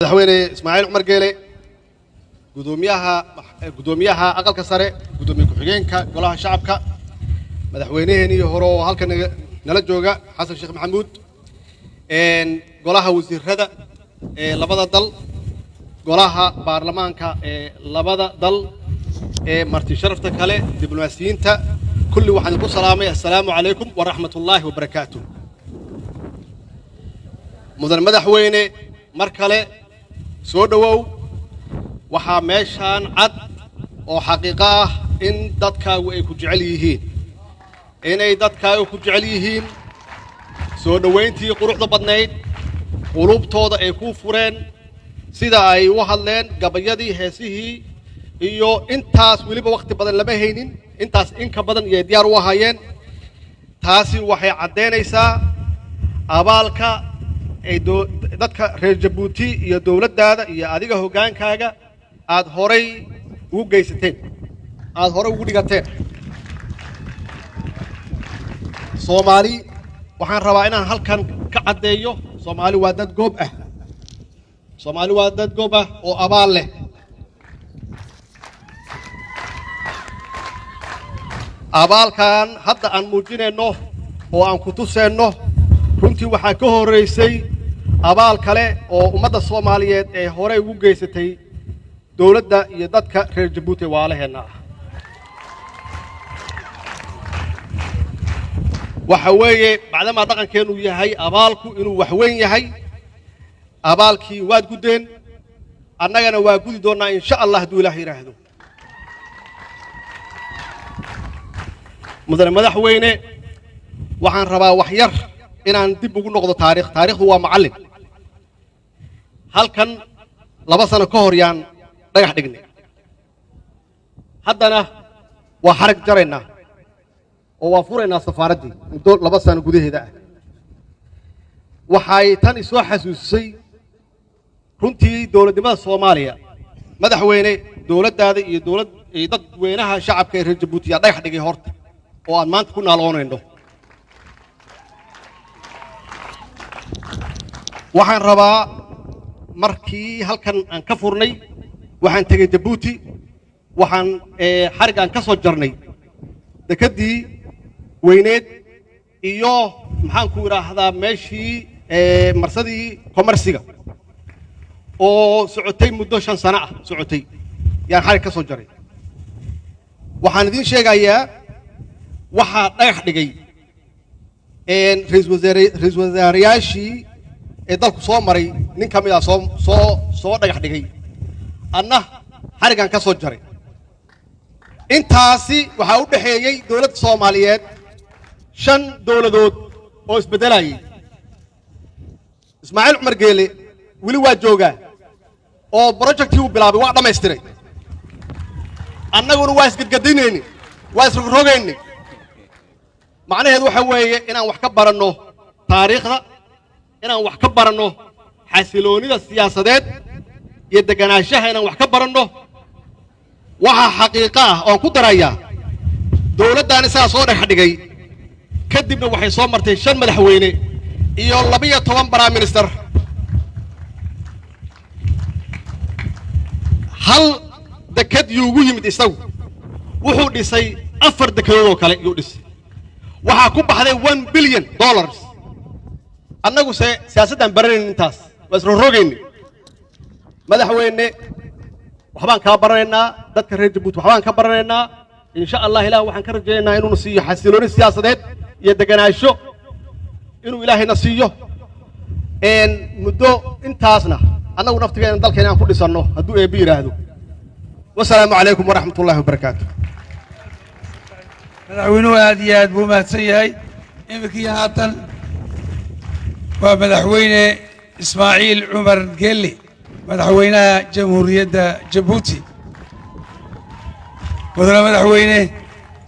madaxweyne Ismaaciil Cumar Geele gudoomiyaha aqalka sare gudoomiye ku-xigeenka golaha shacabka madaxweynaheennii hore oo halkan nala jooga Xasan Sheekh Maxamuud golaha wasiirada labada dal golaha baarlamaanka labada dal marti sharafta kale diblomaasiyiinta kulli waxaan ku salaamay assalaamu calaykum wa rahmatullaahi wa barakaatuh mudan madaxweyne mar kale soo dhawow waxaa meeshaan cad oo xaqiiqo ah in dadkaagu ay ku jecel yihiin inay dadkaagu ku jecel yihiin soo dhaweyntii quruxda badnayd qulubtooda ay ku fureen sida ay u hadleen gabayadii heesihii iyo intaas weliba waqti badan lama haynin intaas in ka badan iyo diyaar u ahaayeen taasi waxay caddeynaysaa abaalka ay dadka reer Jabuuti iyo dawladdaada iyo adiga hogaankaaga aad horay ugu geysateen aad horay ugu dhigateen Soomaali waxaan rabaa inaan halkan ka caddeeyo Soomaali waa dad goob ah Soomaali waa dad goob ah oo abaal leh abaalkan hadda aan muujinayno oo aan ku tusayno runtii waxaa ka horeysay abaal kale oo ummadda Soomaaliyeed ee horay ugu geysatay dawladda iyo dadka reer Jabuuti waalaheena waxa weeye bacdama dhaqankeenu yahay abaalku inuu wax weyn yahay abaalkii waad gudeen annagana waa gudi doonaa insha Allah hadduu Ilaahay yiraahdo mudan madaxweyne waxaan rabaa wax yar inaan dib ugu noqdo taariikhdu waa macallin halkan 2 sano ka hor yaan dhagax dhignay haddana waa xarag jaraynaa oo waa furaynaa safaaraddii muddo 2 sano gudaheeda ah waxay tan isoo xasuusisay runtii dawladnimada Soomaaliya madaxweyne dawladdaada iyo dadweynaha shacabka ee reer Jabuuti yaa dhagax dhigay horta oo aan maanta ku naaloonayno waxaan rabaa markii halkan aan ka furnay waxaan tagay Jabuuti waxaan xarig aan ka soo jarnay dekadii weyneed iyo maxaan ku yiraahdaa meeshii marsadii komersiga oo socotay muddo 5 sano ah socotay yaan xarig ka soo jaray waxaan idin sheegayaa waxa dhagax dhigay ra'iisul wasaarayaashii ee dalku soo maray nin kamid ah soo dhagax dhigay anna xarigan ka soo jaray intaasi waxa u dhaxeeyay dawladda Soomaaliyeed 5 dawladood oo isbedelayay Ismaaciil Cumar Geele wili waa joogaa oo projectii uu bilaabay waa dhameystiray annaguna waa isgadgadinayni waa isrogrogayni macnaheedu waxa weeye inaan wax ka baranno taariikhda inaan wax ka baranno xasiloonida siyaasadeed iyo deganaanshaha inaan wax ka baranno waxa xaqiiqo ah oo ku daraya dawladdaani sidaas soo dhex dhigay kadibna waxay soo martay 5 madaxweyne iyo 12 prime minister hal dekad yuugu yimid isagu wuxuu dhisay 4 dekadood oo kale yuu dhisay waxaa ku baxday $1 billion annagu siyaasaddan baranayn intaas waa isrogrogayni madaxweyne waxbaan ka baranaynaa dadka reer Jabuuti waxbaan ka baranaynaa insha Allah Ilaahay waxaan ka rajaynaynaa inuu siiyo xasilooni siyaasadeed iyo deganaansho inuu Ilaahayna siiyo muddo intaasna annagu naftigeena dalkeena aan ku dhisano hadduu eebbi yiraahdo wassalaamu calaykum wa rahmatullaahi wa barakaatuh madaxweynuhu aad iyo aad buu mahadsan yahay iminkii haatan waa madaxweyne Ismaaciil Cumar Geele madaxweynaha jamhuuriyadda Jabuuti mudane madaxweyne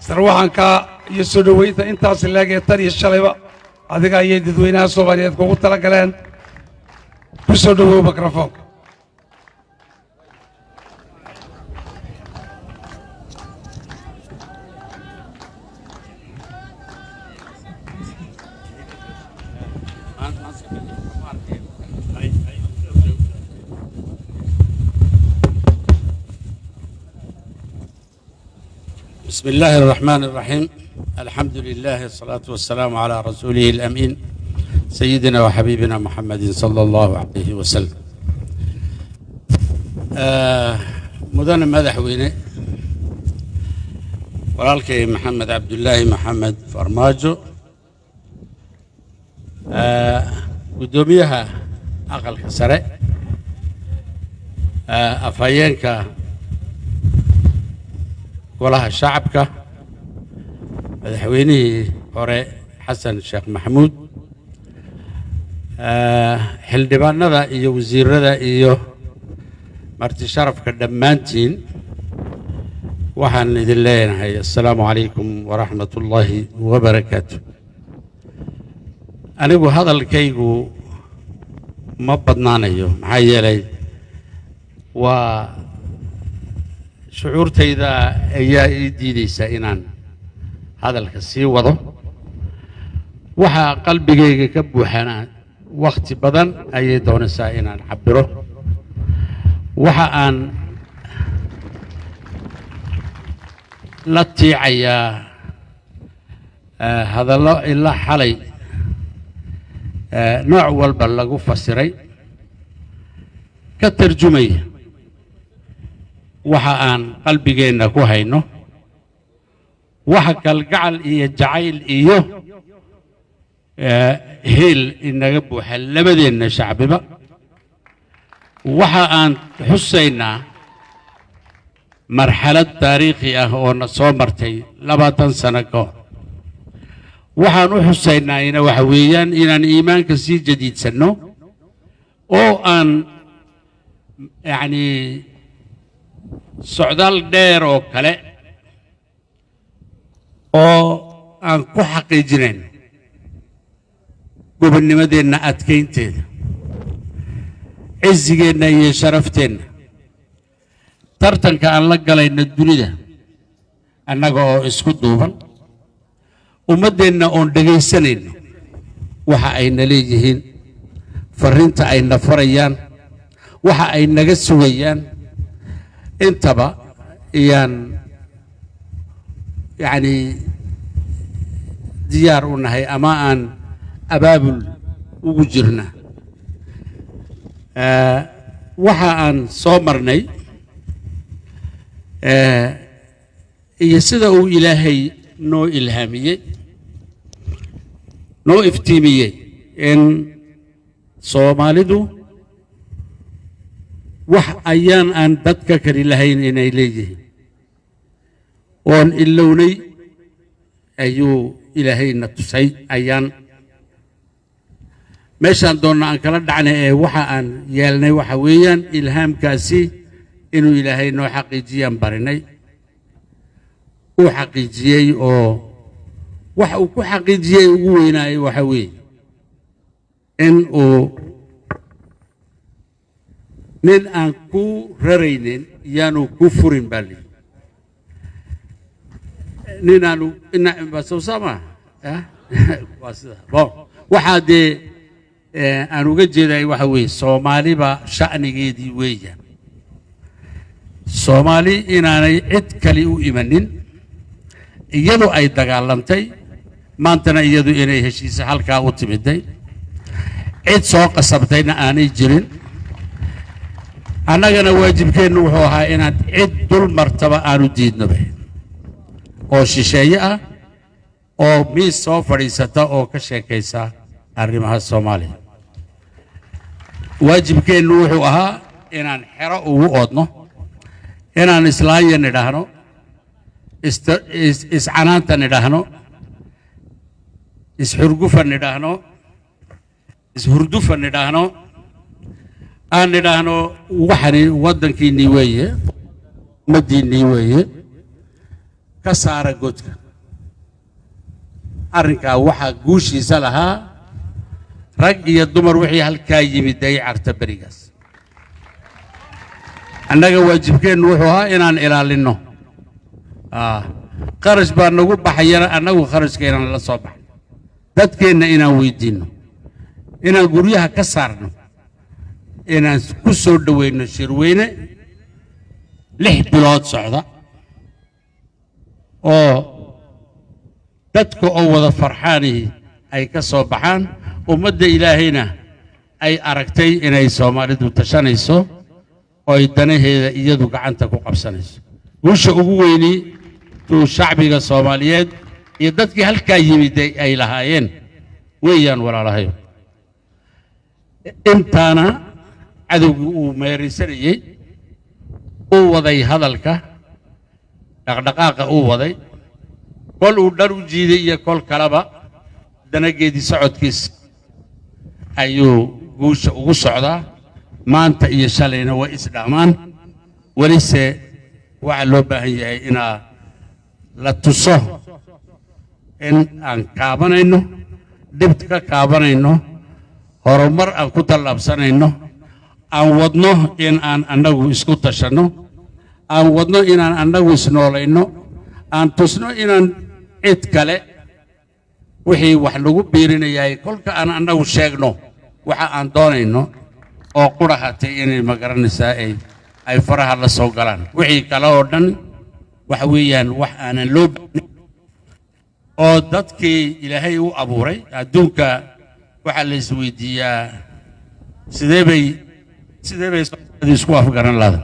sarwaxanka iyo soo dhaweynta intaas laagay tan iyo shalayba adiga ayay dadweynaha Soomaaliyeed kugu tala galeen ku soo dhawow mikrofoonka بسم الله الرحمن الرحيم. الحمد لله الصلاة والسلام على رسوله الأمين سيدنا وحبيبنا محمد صلى الله عليه وسلم. مدن مدحوينه walaalkay maxamed cabdullaahi maxamed farmaajo gudoomiyaha aqalka sare afhayeenka golaha shacabka madaxweynihii hore xasan sheekh maxamuud xildhibaanada iyo wasiirada iyo marti sharafka dhammaantiin waxaan idin leenahay assalaamu calaykum waraxmatullaahi wabarakaatu. anigu hadalkaygu ma badnaanayo maxaa yeelay waa shucuurtayda ayaa ii diidaysaa inaan hadalka sii wado. waxaa qalbigayga ka buuxana wakhti badan ayay doonaysaa inaan cabiro. waxa aan la tiicayaa hadallo ilaa xalay nooc walba lagu fasiray ka tarjumaya waxa aan qalbigeenna ku hayno, waxa kalgacal iyo jacayl iyo heel inaga buuxa labadeenna shacbiba. waxa aan xusaynaa marxalad taariikhi ah oo na soo martay 20 sano ka hor. waxaan u xusaynaa waxa weeyaan inaan iimaanka sii jadiidsanno oo aan socdaal dheer oo kale oo aan ku xaqiijinayn gobonnimadeenna adkaynteeda, cisigeenna iyo sharafteenna, tartanka aan la galayna dunida annaga oo isku duuban, ummaddeenna oon dhegaysanayno waxa ayna leeyihiin, farriinta ayna farayaan, waxa ay naga sugayaan, intaba iyaan diyaar u nahay ama aan abaabul ugu jirna. waxa aan soo marnay iyo sida uu ilaahay noo ilhaamiyey, noo iftiimiyey in Soomaalidu wax ayaan aan dadka kari lahayn inay leeyihiin oon ilownay ayuu ilaahayna tusay. ayaan meeshaan doonna aan kala dhacnay ee waxa aan yeelnay waxa weeyaan ilhaamkaasi inuu ilaahay noo xaqiijiyaan barinay. uu xaqiijiyey oo waxa uu ku xaqiijiyey ugu weynaayay waxa weeye in uu nin aan ku raraynin yaanu ku furin baa lii nin aanu sawsama waa sida waxaa dee aan uga jeeday waxa weeye Soomaaliba sha'nigeedii weeyaan. Soomaali inaanay cid kale u imanin, iyadu ay dagaalantay, maantana iyadu inay heshiisa halkaa u timiday, cid soo qasabtayna aanay jirin. annagana waajibkeennu wuxuu ahaa inaan cid dul martaba aanu diidnoba oo shisheeye ah oo miis soo fadhiisata oo ka sheekaysa arrimaha Soomaaliya. waajibkeennu wuxuu ahaa inaan xero ugu oodno, inaan islaayan idhaahno, iscanaantan idhaahno, isxurgufan idhaahno, ishurdufan idhaahno, aan idhaahno waxani waddankiinnii weeye, ummaddiinnii weeye, ka saara godka. arrinkaa waxaa guushiisa lahaa rag iyo dumar wixii halkaa yimid ay carta berigaas. annaga waajibkeennu wuxuu ahaa inaan ilaalinno. qarash baa nagu baxayana annagu kharashkeenan la soo baxay, dadkeenna inaan weydiinno, inaan guryaha ka saarno, inaan ku soo dhaweyno shirweyne 6 bilood socda oo dadka oo wada farxaani ay ka soo baxaan ummadda ilaahayna ay aragtay inay Soomaalidu tashanayso oo ay danaheeda iyadu gacanta ku qabsanayso guusha ugu weyni tuu shacbiga Soomaaliyeed iyo dadkii halkaa yimid ay lahaayeen weeyaan walaalahayo intaana cadowgii uu meerisanayay uu waday hadalka dhaqdhaqaaqa uu waday kol uu dhar u jiiday iyo kol kaleba danageedii socodkiis ayuu guusha ugu socdaa maanta iyo shalayna way isdhaamaan welise waxaa loo baahan yahay inaa la tuso in aan kaabanayno dhibta ka kaabanayno horumar aan ku tallaabsanayno aan wadno in aan annagu isku tashanno aan wadno inaan annagu isnoolayno aan tusno inaan cid kale wixii wax lagu biirinayay kolka aan annagu sheegno waxa aan doonayno oo qurahatay inay magaranaysaa ay faraha la soo galaan wixii kale oo dhan waxa weeyaan wax aanan loo oo dadkii ilaahay u abuuray adduunka waxa la isweydiiyaa sidee bay isku afgaran lahayd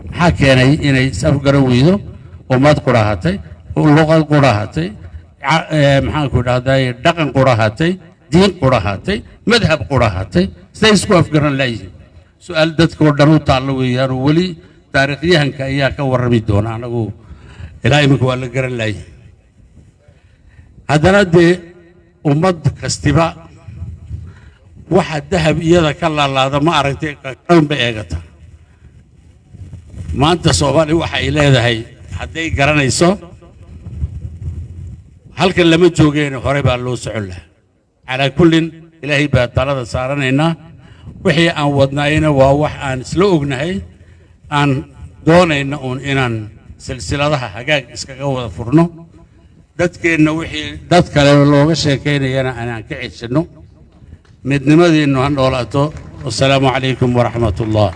maxaa keenay inay isafgaran weydo ummad qurahatay luqad qurahatay maxaan ku dhahday dhaqan qurahatay diin qurahatay madhab qurahatay siday isku afgaran lahayd su'aal dadka oo dhan u taalo weeyaan oo weli taariikhyahanka ayaa ka warrami doona anagu ilaa imika waa la garan lahayd haddana dee ummad kastiba waxa dahab iyada ka laalaada ma aragtay kan ba eegata maanta Soomaali waxa ay leedahay hadday garanayso halkan lama joogeen hore baa loo socon lahaa ala kullin ilaahay baa talada saaranayna wixii aan wadnaayna waa wax aan isla ognahay aan doonayna inaan silsiladaha hagaag iskaga wada furno dadkeenna wixii dad kale looga sheekeynayana aan ka ceshino midnimadeenu ha noolaato wassalaamu calaykum waraxmatullaah